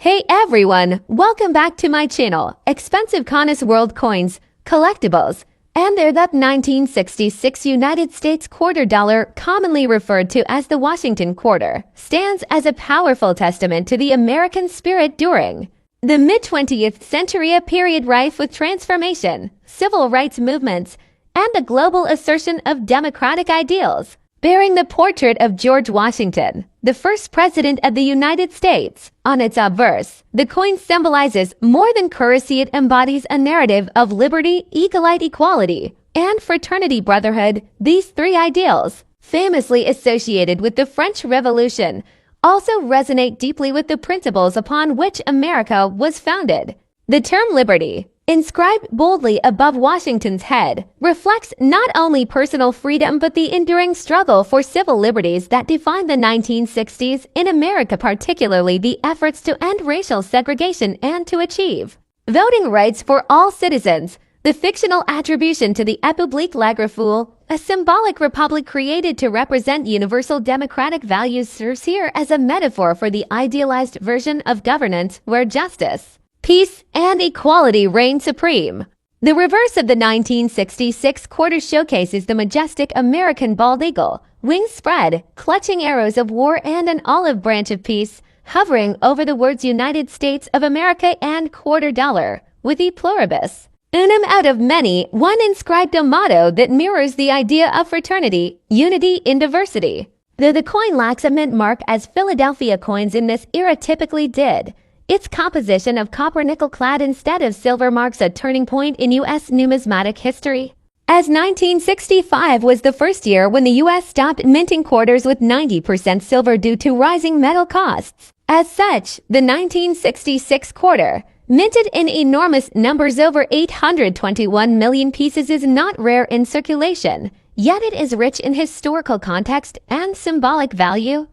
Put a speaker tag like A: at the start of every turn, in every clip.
A: Hey everyone, welcome back to my channel, Expensive Conus World Coins, Collectibles, and they're the 1966 United States quarter dollar, commonly referred to as the Washington quarter, stands as a powerful testament to the American spirit during the mid-20th century, a period rife with transformation, civil rights movements, and the global assertion of democratic ideals. Bearing the portrait of George Washington, the first president of the United States, on its obverse, the coin symbolizes more than currency. It embodies a narrative of liberty, equality, equality, and fraternity brotherhood. These three ideals, famously associated with the French Revolution, also resonate deeply with the principles upon which America was founded. The term liberty, inscribed boldly above Washington's head, reflects not only personal freedom but the enduring struggle for civil liberties that defined the 1960s in America, particularly the efforts to end racial segregation and to achieve voting rights for all citizens. The fictional attribution to the République Lagrafule, a symbolic republic created to represent universal democratic values, serves here as a metaphor for the idealized version of governance where justice, peace, and equality reign supreme. The reverse of the 1966 quarter showcases the majestic American bald eagle, wings spread, clutching arrows of war and an olive branch of peace, hovering over the words United States of America and quarter dollar, with e pluribus unum out of many, one inscribed, a motto that mirrors the idea of fraternity, unity in diversity. Though the coin lacks a mint mark as Philadelphia coins in this era typically did, its composition of copper-nickel clad instead of silver marks a turning point in U.S. numismatic history, as 1965 was the first year when the U.S. stopped minting quarters with 90% silver due to rising metal costs. As such, the 1966 quarter, minted in enormous numbers, over 821 million pieces, is not rare in circulation, yet it is rich in historical context and symbolic value.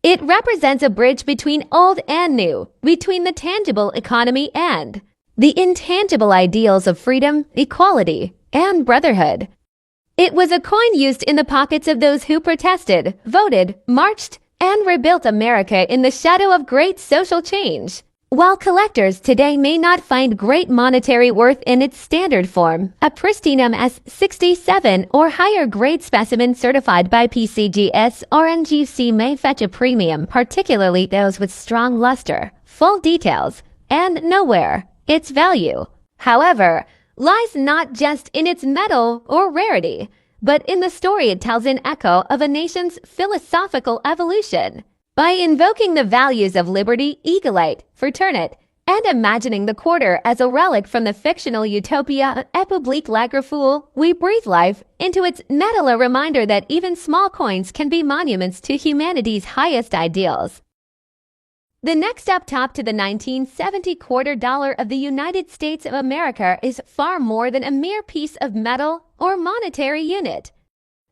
A: It represents a bridge between old and new, between the tangible economy and the intangible ideals of freedom, equality, and brotherhood. It was a coin used in the pockets of those who protested, voted, marched, and rebuilt America in the shadow of great social change. While collectors today may not find great monetary worth in its standard form, a pristine MS-67 or higher grade specimen certified by PCGS or NGC may fetch a premium, particularly those with strong luster, full details, and nowhere its value, however, lies not just in its metal or rarity, but in the story it tells, an echo of a nation's philosophical evolution. By invoking the values of liberty, equality, fraternity, and imagining the quarter as a relic from the fictional utopia République Lagrafule, we breathe life into its metal, a reminder that even small coins can be monuments to humanity's highest ideals. The next up top to the 1970 quarter dollar of the United States of America is far more than a mere piece of metal or monetary unit.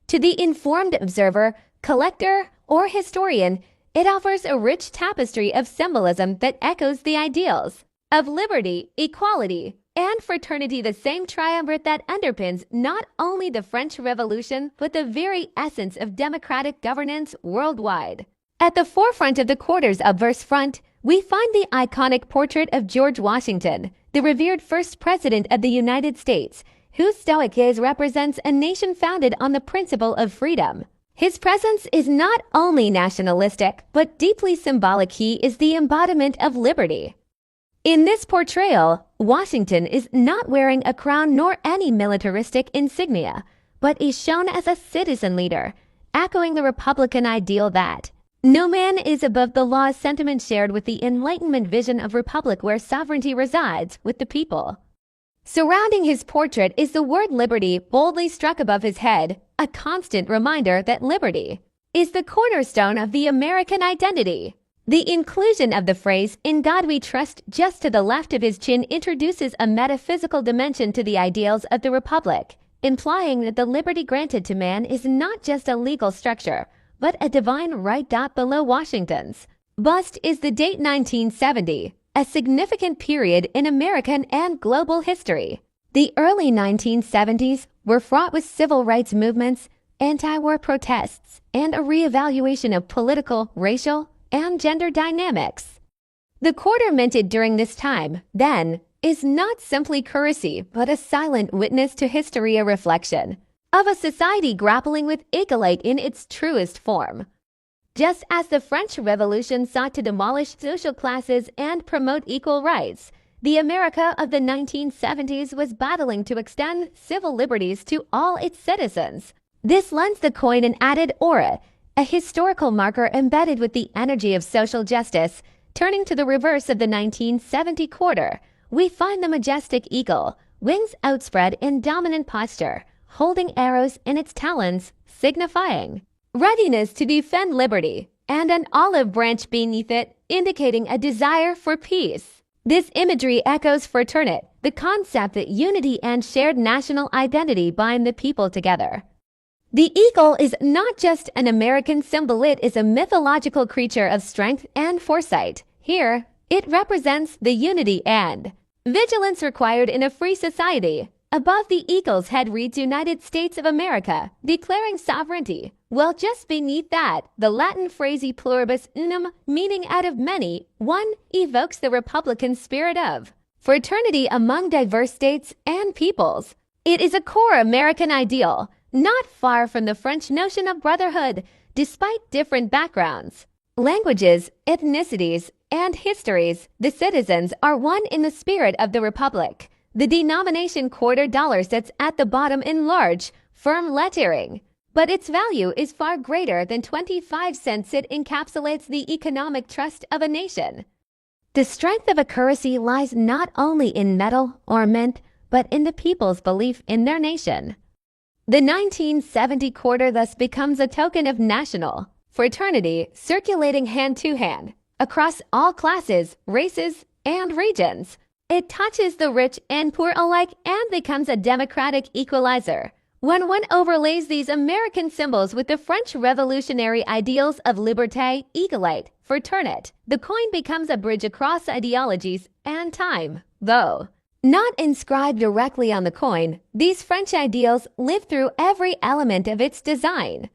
A: To the informed observer, collector, or historian, it offers a rich tapestry of symbolism that echoes the ideals of liberty, equality, and fraternity, the same triumvirate that underpins not only the French Revolution but the very essence of democratic governance worldwide. At the forefront of the quarter's obverse front, we find the iconic portrait of George Washington, the revered first president of the United States, whose stoic gaze represents a nation founded on the principle of freedom. His presence is not only nationalistic, but deeply symbolic. He is the embodiment of liberty. In this portrayal, Washington is not wearing a crown nor any militaristic insignia, but is shown as a citizen leader, echoing the Republican ideal that no man is above the law, a sentiment shared with the Enlightenment vision of republic where sovereignty resides with the people. Surrounding his portrait is the word liberty boldly struck above his head, a constant reminder that liberty is the cornerstone of the American identity. The inclusion of the phrase, "In God we trust," just to the left of his chin introduces a metaphysical dimension to the ideals of the Republic, implying that the liberty granted to man is not just a legal structure, but a divine right. Below Washington's bust is the date 1970. A significant period in American and global history. The early 1970s were fraught with civil rights movements, anti-war protests, and a reevaluation of political, racial, and gender dynamics. The quarter minted during this time, then, is not simply currency but a silent witness to history, a reflection of a society grappling with egalite in its truest form. Just as the French Revolution sought to demolish social classes and promote equal rights, the America of the 1970s was battling to extend civil liberties to all its citizens. This lends the coin an added aura, a historical marker embedded with the energy of social justice. Turning to the reverse of the 1970 quarter, we find the majestic eagle, wings outspread in dominant posture, holding arrows in its talons, signifying readiness to defend liberty, and an olive branch beneath it, indicating a desire for peace. This imagery echoes fraternity, the concept that unity and shared national identity bind the people together. The eagle is not just an American symbol, it is a mythological creature of strength and foresight. Here, it represents the unity and vigilance required in a free society. Above the eagle's head reads United States of America, declaring sovereignty, while just beneath that, the Latin phrase e pluribus unum, meaning out of many, one, evokes the Republican spirit of fraternity among diverse states and peoples. It is a core American ideal, not far from the French notion of brotherhood, despite different backgrounds, languages, ethnicities, and histories. The citizens are one in the spirit of the Republic. The denomination quarter dollar sits at the bottom in large, firm lettering, but its value is far greater than 25 cents. It encapsulates the economic trust of a nation. The strength of a currency lies not only in metal or mint, but in the people's belief in their nation. The 1970 quarter thus becomes a token of national fraternity, circulating hand to hand across all classes, races, and regions. It touches the rich and poor alike and becomes a democratic equalizer. When one overlays these American symbols with the French revolutionary ideals of liberté, egalite, fraternité, the coin becomes a bridge across ideologies and time. Though not inscribed directly on the coin, these French ideals live through every element of its design.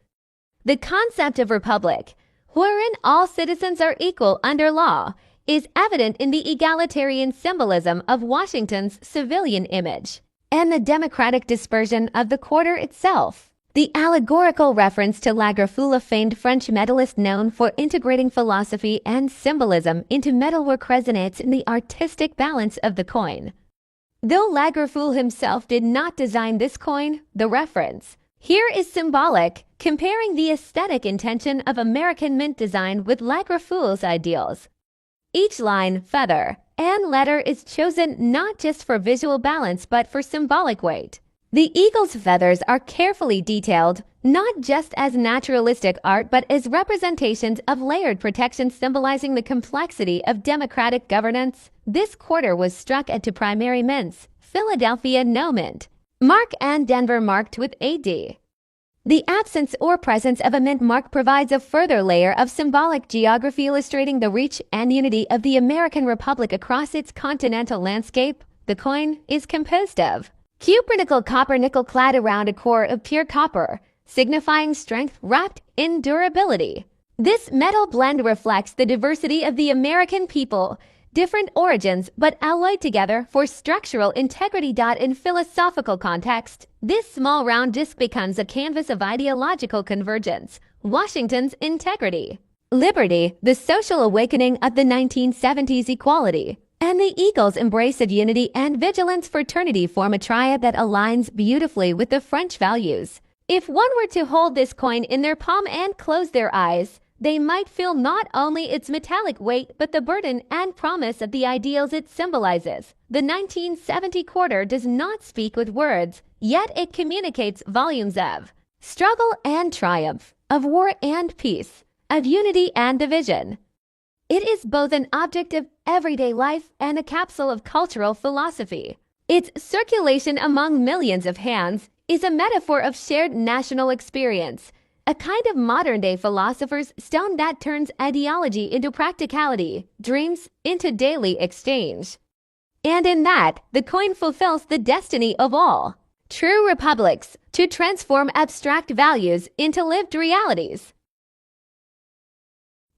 A: The concept of republic, wherein all citizens are equal under law, is evident in the egalitarian symbolism of Washington's civilian image and the democratic dispersion of the quarter itself. The allegorical reference to La Griffoula, a famed French medalist known for integrating philosophy and symbolism into metalwork, resonates in the artistic balance of the coin. Though La Griffoula himself did not design this coin, the reference here is symbolic, comparing the aesthetic intention of American mint design with La Griffoula's ideals. Each line, feather, and letter is chosen not just for visual balance but for symbolic weight. The eagle's feathers are carefully detailed, not just as naturalistic art but as representations of layered protection symbolizing the complexity of democratic governance. This quarter was struck at two primary mints, Philadelphia no mint mark and Denver marked with AD. The absence or presence of a mint mark provides a further layer of symbolic geography, illustrating the reach and unity of the American Republic across its continental landscape. The coin is composed of cupronickel copper nickel clad around a core of pure copper, signifying strength wrapped in durability. This metal blend reflects the diversity of the American people, different origins but alloyed together for structural integrity. In philosophical context, this small round disc becomes a canvas of ideological convergence, Washington's integrity, liberty, the social awakening of the 1970s, equality, and the eagle's embrace of unity and vigilance. Fraternity form a triad that aligns beautifully with the French values. If one were to hold this coin in their palm and close their eyes, they might feel not only its metallic weight but the burden and promise of the ideals it symbolizes. The 1970 quarter does not speak with words, yet it communicates volumes of struggle and triumph, of war and peace, of unity and division. It is both an object of everyday life and a capsule of cultural philosophy. Its circulation among millions of hands is a metaphor of shared national experience, a kind of modern-day philosopher's stone that turns ideology into practicality, dreams into daily exchange. And in that, the coin fulfills the destiny of all true republics, to transform abstract values into lived realities.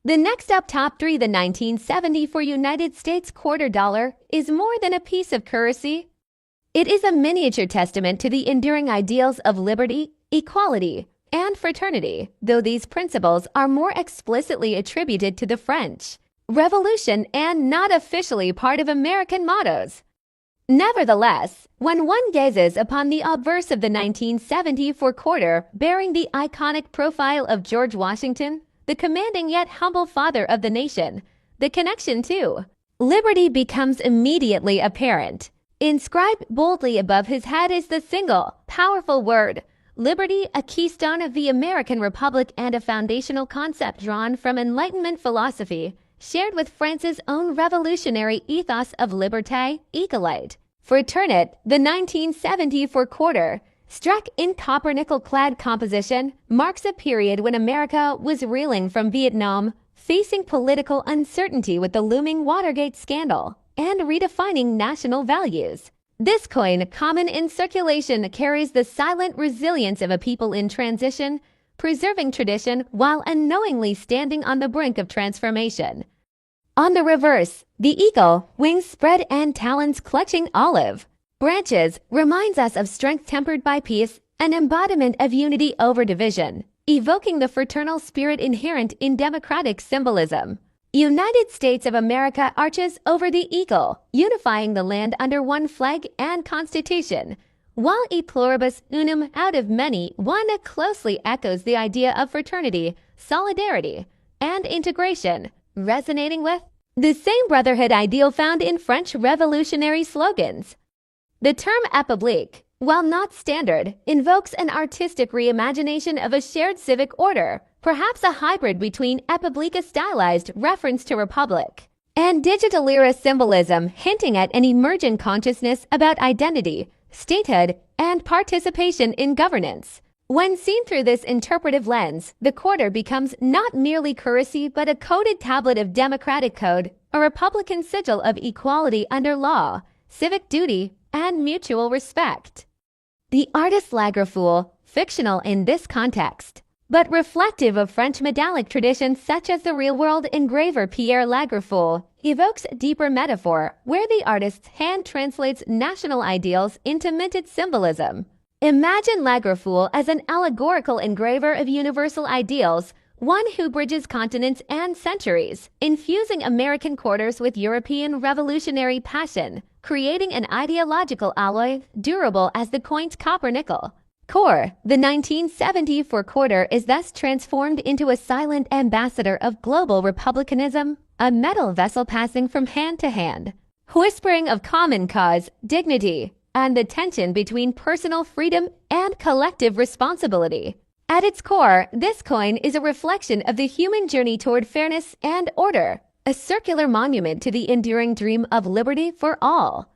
A: The next up top 3, the 1974 United States quarter dollar, is more than a piece of currency. It is a miniature testament to the enduring ideals of liberty, equality, and fraternity, though these principles are more explicitly attributed to the French Revolution and not officially part of American mottos. Nevertheless, when one gazes upon the obverse of the 1974 quarter bearing the iconic profile of George Washington, the commanding yet humble father of the nation, the connection to liberty becomes immediately apparent. Inscribed boldly above his head is the single, powerful word, liberty, a keystone of the American Republic and a foundational concept drawn from Enlightenment philosophy, shared with France's own revolutionary ethos of liberté, égalité, fraternité. The 1974 quarter, struck in copper-nickel-clad composition, marks a period when America was reeling from Vietnam, facing political uncertainty with the looming Watergate scandal, and redefining national values. This coin, common in circulation, carries the silent resilience of a people in transition, preserving tradition while unknowingly standing on the brink of transformation. On the reverse, the eagle, wings spread and talons clutching olive branches, reminds us of strength tempered by peace, an embodiment of unity over division, evoking the fraternal spirit inherent in democratic symbolism. United States of America arches over the eagle, unifying the land under one flag and constitution, while E pluribus unum out of many one closely echoes the idea of fraternity, solidarity, and integration, resonating with the same brotherhood ideal found in French revolutionary slogans. The term République, while not standard, invokes an artistic reimagination of a shared civic order, perhaps a hybrid between République, stylized reference to republic, and digital era symbolism hinting at an emergent consciousness about identity, statehood, and participation in governance. When seen through this interpretive lens, the quarter becomes not merely currency but a coded tablet of democratic code, a republican sigil of equality under law, civic duty, and mutual respect. The artist Lagerfeuille, fictional in this context, but reflective of French medallic traditions such as the real-world engraver Pierre Lagerfeuille, evokes deeper metaphor where the artist's hand translates national ideals into minted symbolism. Imagine Lagerfeuille as an allegorical engraver of universal ideals, one who bridges continents and centuries, infusing American quarters with European revolutionary passion, creating an ideological alloy durable as the coin's copper-nickel core. The 1974 quarter is thus transformed into a silent ambassador of global republicanism, a metal vessel passing from hand to hand, whispering of common cause, dignity, and the tension between personal freedom and collective responsibility. At its core, this coin is a reflection of the human journey toward fairness and order, a circular monument to the enduring dream of liberty for all.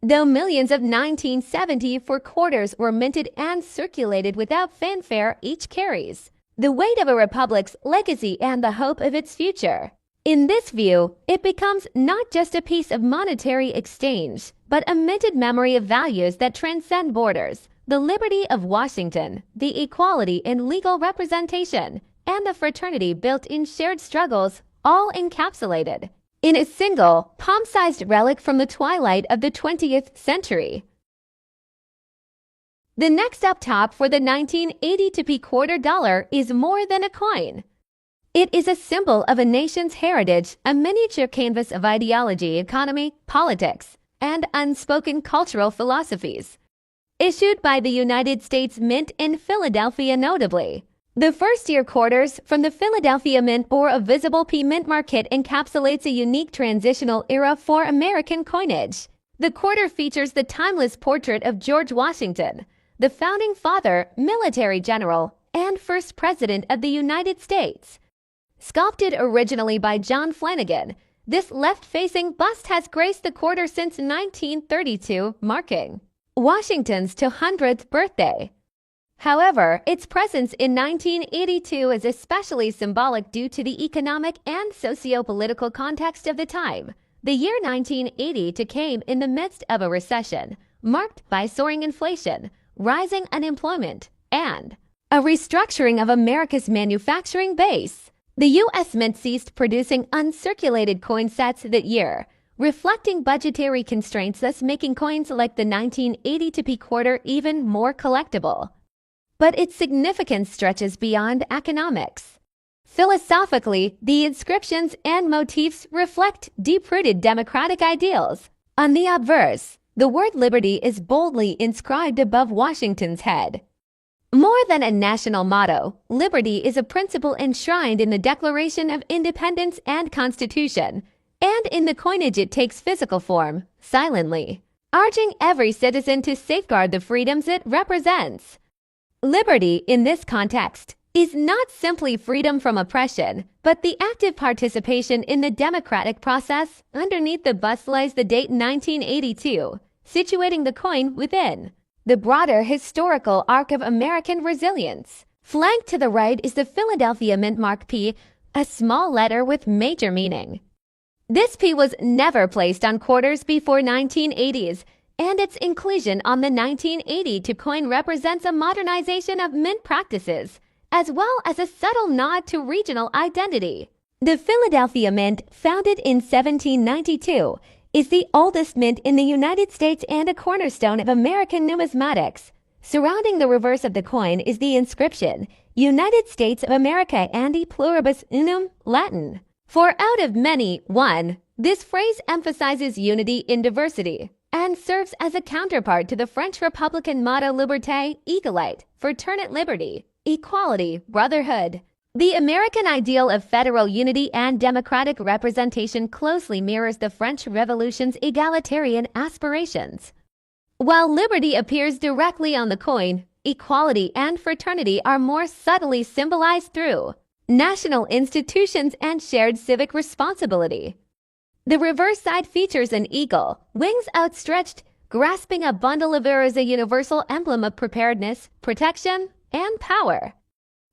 A: Though millions of 1974 quarters were minted and circulated without fanfare, each carries the weight of a republic's legacy and the hope of its future. In this view, it becomes not just a piece of monetary exchange, but a minted memory of values that transcend borders: the liberty of Washington, the equality in legal representation, and the fraternity built in shared struggles, all encapsulated in a single, palm-sized relic from the twilight of the 20th century. The next up top for the 1982 quarter dollar is more than a coin. It is a symbol of a nation's heritage, a miniature canvas of ideology, economy, politics, and unspoken cultural philosophies. Issued by the United States Mint in Philadelphia notably. The first-year quarters from the Philadelphia Mint bore a visible P mint market encapsulates a unique transitional era for American coinage. The quarter features the timeless portrait of George Washington, the founding father, military general, and first president of the United States. Sculpted originally by John Flanagan, this left-facing bust has graced the quarter since 1932, marking Washington's 200th birthday. However, its presence in 1982 is especially symbolic due to the economic and socio-political context of the time. The year 1980 came in the midst of a recession, marked by soaring inflation, rising unemployment, and a restructuring of America's manufacturing base. The U.S. Mint ceased producing uncirculated coin sets that year, reflecting budgetary constraints, thus making coins like the 1980 to p quarter even more collectible. But its significance stretches beyond economics. Philosophically, the inscriptions and motifs reflect deep-rooted democratic ideals. On the obverse, the word liberty is boldly inscribed above Washington's head. More than a national motto, liberty is a principle enshrined in the Declaration of Independence and Constitution, and in the coinage it takes physical form, silently, urging every citizen to safeguard the freedoms it represents. Liberty, in this context, is not simply freedom from oppression, but the active participation in the democratic process. Underneath the bust lies the date 1982, situating the coin within the broader historical arc of American resilience. Flanked to the right is the Philadelphia Mint Mark P, a small letter with major meaning. This P was never placed on quarters before 1980s, and its inclusion on the 1982 coin represents a modernization of mint practices, as well as a subtle nod to regional identity. The Philadelphia Mint, founded in 1792, is the oldest mint in the United States and a cornerstone of American numismatics. Surrounding the reverse of the coin is the inscription, United States of America Ante Pluribus Unum, Latin. For out of many, one, this phrase emphasizes unity in diversity and serves as a counterpart to the French Republican motto Liberté, Égalité, Fraternité Liberty, equality, brotherhood. The American ideal of federal unity and democratic representation closely mirrors the French Revolution's egalitarian aspirations. While liberty appears directly on the coin, equality and fraternity are more subtly symbolized through national institutions and shared civic responsibility. The reverse side features an eagle, wings outstretched, grasping a bundle of arrows, a universal emblem of preparedness, protection, and power.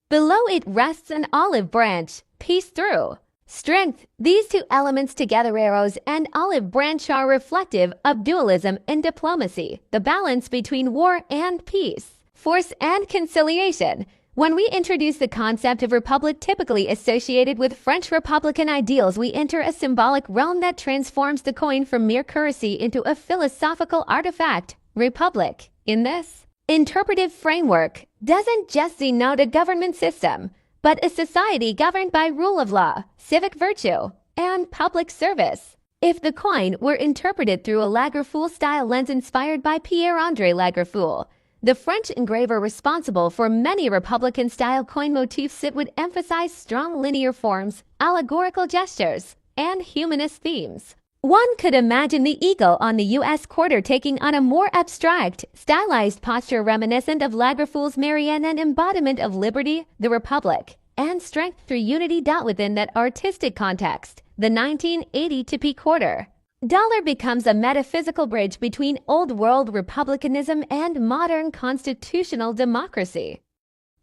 A: Below it rests an olive branch, peace through strength. These two elements together, arrows and olive branch, are reflective of dualism in diplomacy, the balance between war and peace, force and conciliation. When we introduce the concept of republic typically associated with French Republican ideals, we enter a symbolic realm that transforms the coin from mere currency into a philosophical artifact. Republic, in this interpretive framework, doesn't just denote a government system, but a society governed by rule of law, civic virtue, and public service. If the coin were interpreted through a Lagerfeld-style lens inspired by Pierre-André Lagerfeld, the French engraver responsible for many Republican-style coin motifs, it would emphasize strong linear forms, allegorical gestures, and humanist themes. One could imagine the eagle on the U.S. quarter taking on a more abstract, stylized posture reminiscent of Lagerfeld's Marianne, an embodiment of liberty, the republic, and strength through unity. Within that artistic context, the 1980 to p quarter dollar becomes a metaphysical bridge between old-world republicanism and modern constitutional democracy.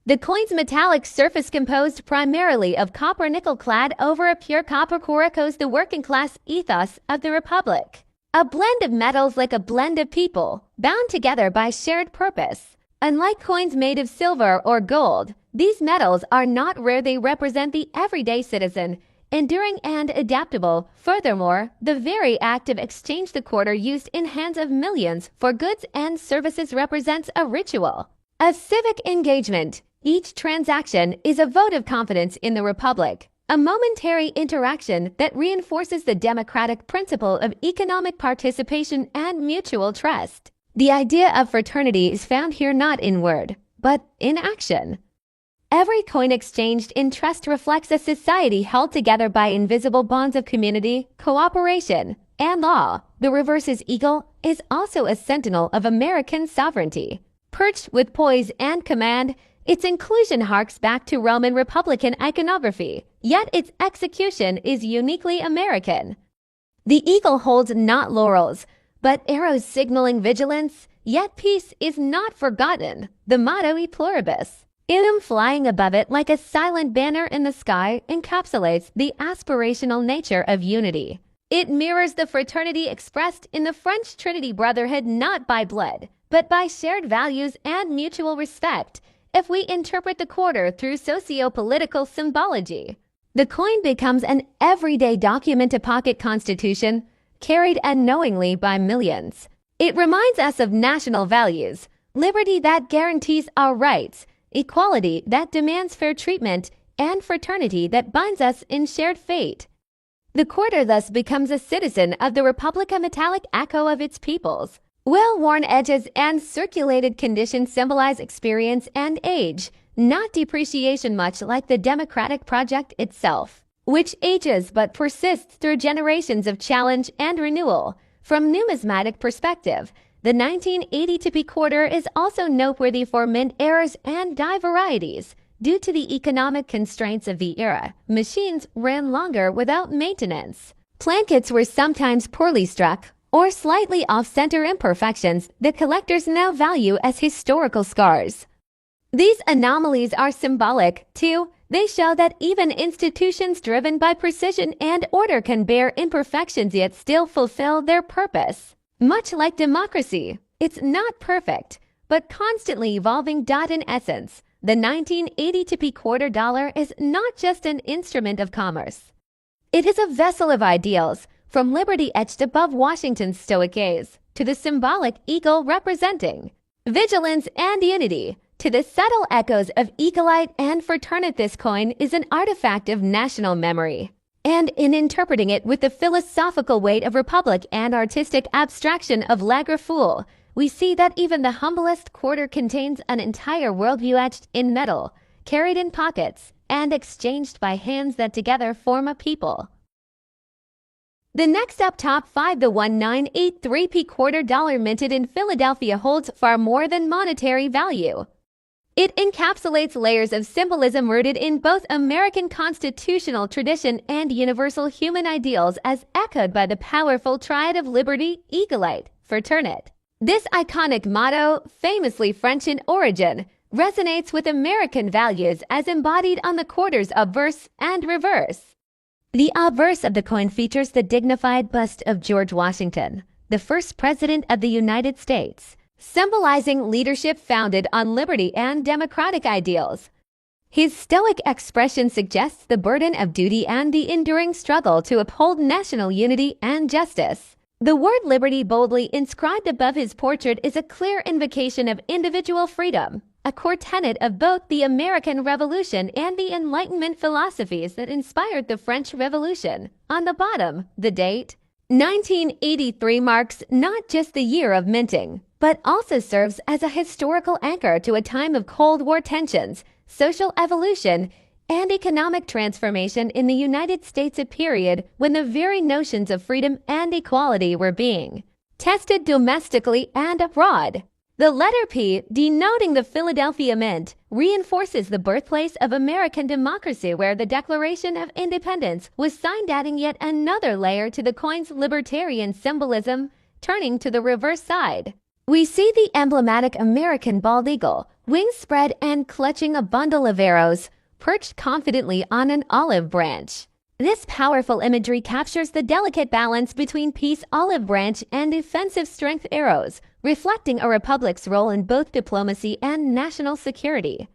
A: The coin's metallic surface, composed primarily of copper nickel clad over a pure copper core, echoes the working-class ethos of the republic. A blend of metals, like a blend of people, bound together by shared purpose. Unlike coins made of silver or gold, these metals are not rare. They represent the everyday citizen, enduring and adaptable. Furthermore, the very act of exchange, the quarter used in hands of millions for goods and services, represents a ritual of civic engagement. Each transaction is a vote of confidence in the republic, a momentary interaction that reinforces the democratic principle of economic participation and mutual trust. The idea of fraternity is found here not in word, but in action. Every coin exchanged in trust reflects a society held together by invisible bonds of community, cooperation, and law. The reverse's eagle is also a sentinel of American sovereignty. Perched with poise and command, its inclusion harks back to Roman Republican iconography, yet its execution is uniquely American. The eagle holds not laurels, but arrows signaling vigilance, yet peace is not forgotten. The motto E Pluribus Unum, flying above it like a silent banner in the sky, encapsulates the aspirational nature of unity. It mirrors the fraternity expressed in the French Trinity, brotherhood not by blood, but by shared values and mutual respect. If we interpret the quarter through socio-political symbology, The coin becomes an everyday document-to-pocket constitution, carried unknowingly by millions. It reminds us of national values, liberty that guarantees our rights, equality that demands fair treatment, and fraternity that binds us in shared fate. The quarter thus becomes a citizen of the republic, a metallic echo of its peoples. Well-worn edges and circulated conditions symbolize experience and age, not depreciation, much like the democratic project itself, which ages but persists through generations of challenge and renewal. From numismatic perspective, the 1980 Tippy quarter is also noteworthy for mint errors and die varieties. Due to the economic constraints of the era, machines ran longer without maintenance. Plankets were sometimes poorly struck or slightly off-center imperfections that collectors now value as historical scars. These anomalies are symbolic, too. They show that even institutions driven by precision and order can bear imperfections yet still fulfill their purpose. Much like democracy, it's not perfect, but constantly evolving. In essence, the 1980 Tippy quarter dollar is not just an instrument of commerce. It is a vessel of ideals, from liberty etched above Washington's stoic gaze, to the symbolic eagle representing vigilance and unity, to the subtle echoes of eaglite and fraternity. This coin is an artifact of national memory. And in interpreting it with the philosophical weight of republic and artistic abstraction of Lagerfeuille, we see that even the humblest quarter contains an entire worldview etched in metal, carried in pockets, and exchanged by hands that together form a people. The next up, top 5, the 1983 quarter dollar minted in Philadelphia holds far more than monetary value. It encapsulates layers of symbolism rooted in both American constitutional tradition and universal human ideals, as echoed by the powerful triad of liberty, eaglite, fraternity. This iconic motto, famously French in origin, resonates with American values as embodied on the quarter's obverse and reverse. The obverse of the coin features the dignified bust of George Washington, the first president of the United States, symbolizing leadership founded on liberty and democratic ideals. His stoic expression suggests the burden of duty and the enduring struggle to uphold national unity and justice. The word liberty, boldly inscribed above his portrait, is a clear invocation of individual freedom, a core tenet of both the American Revolution and the Enlightenment philosophies that inspired the French Revolution. On the bottom, the date, 1983, marks not just the year of minting, but also serves as a historical anchor to a time of Cold War tensions, social evolution, and economic transformation in the United States, a period when the very notions of freedom and equality were being tested domestically and abroad. The letter P, denoting the Philadelphia Mint, reinforces the birthplace of American democracy, where the Declaration of Independence was signed, adding yet another layer to the coin's libertarian symbolism. Turning to the reverse side, we see the emblematic American bald eagle, wings spread and clutching a bundle of arrows, perched confidently on an olive branch. This powerful imagery captures the delicate balance between peace olive branch and defensive strength arrows, reflecting a republic's role in both diplomacy and national security.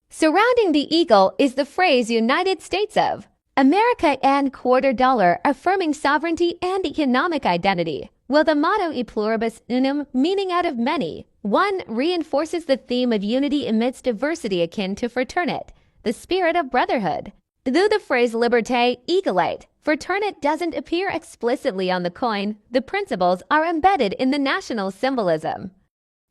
A: Surrounding the eagle is the phrase United States of America and quarter dollar, affirming sovereignty and economic identity, while the motto E pluribus unum, meaning out of many, one, reinforces the theme of unity amidst diversity, akin to fraternity, the spirit of brotherhood. Though the phrase liberté, eaglite, fraternity doesn't appear explicitly on the coin, the principles are embedded in the national symbolism.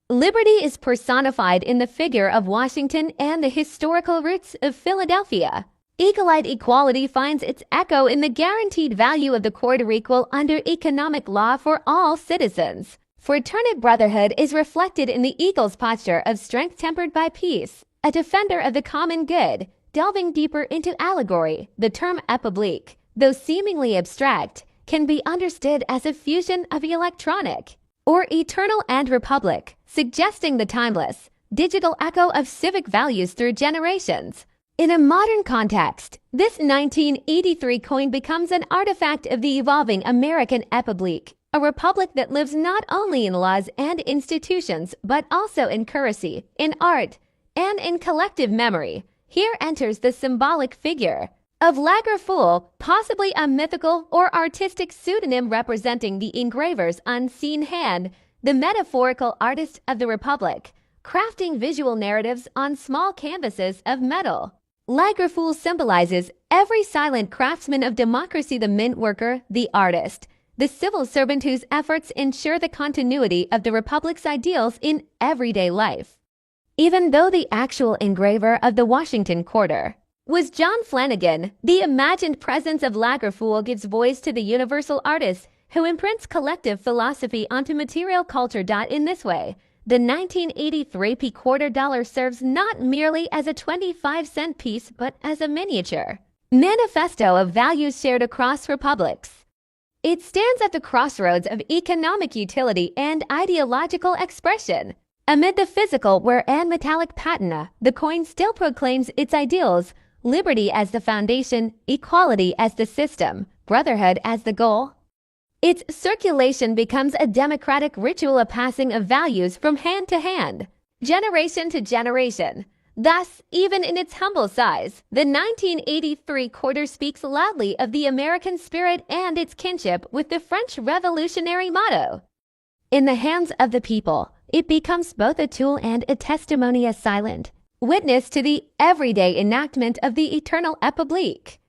A: Liberty is personified in the figure of Washington and the historical roots of Philadelphia. Eaglite equality finds its echo in the guaranteed value of the quarter, equal under economic law for all citizens. Fraternity brotherhood is reflected in the eagle's posture of strength tempered by peace, a defender of the common good. Delving deeper into allegory, the term epoblique, though seemingly abstract, can be understood as a fusion of electronic or eternal and republic, suggesting the timeless, digital echo of civic values through generations. In a modern context, this 1983 coin becomes an artifact of the evolving American epoblique, a republic that lives not only in laws and institutions, but also in currency, in art, and in collective memory. Here enters the symbolic figure, of Lagerfeuille, possibly a mythical or artistic pseudonym representing the engraver's unseen hand, the metaphorical artist of the Republic, crafting visual narratives on small canvases of metal. Lagerfeuille symbolizes every silent craftsman of democracy: the mint worker, the artist, the civil servant whose efforts ensure the continuity of the Republic's ideals in everyday life. Even though the actual engraver of the Washington Quarter was John Flanagan, the imagined presence of Lagerfeuille gives voice to the universal artist who imprints collective philosophy onto material culture. In this way, the 1983 P quarter dollar serves not merely as a 25-cent piece but as a miniature manifesto of values shared across republics. It stands at the crossroads of economic utility and ideological expression. Amid the physical wear and metallic patina, the coin still proclaims its ideals: liberty as the foundation, equality as the system, brotherhood as the goal. Its circulation becomes a democratic ritual, a passing of values from hand to hand, generation to generation. Thus, even in its humble size, the 1983 quarter speaks loudly of the American spirit and its kinship with the French Revolutionary motto. In the hands of the people, it becomes both a tool and a testimony, a silent witness to the everyday enactment of the eternal Republique.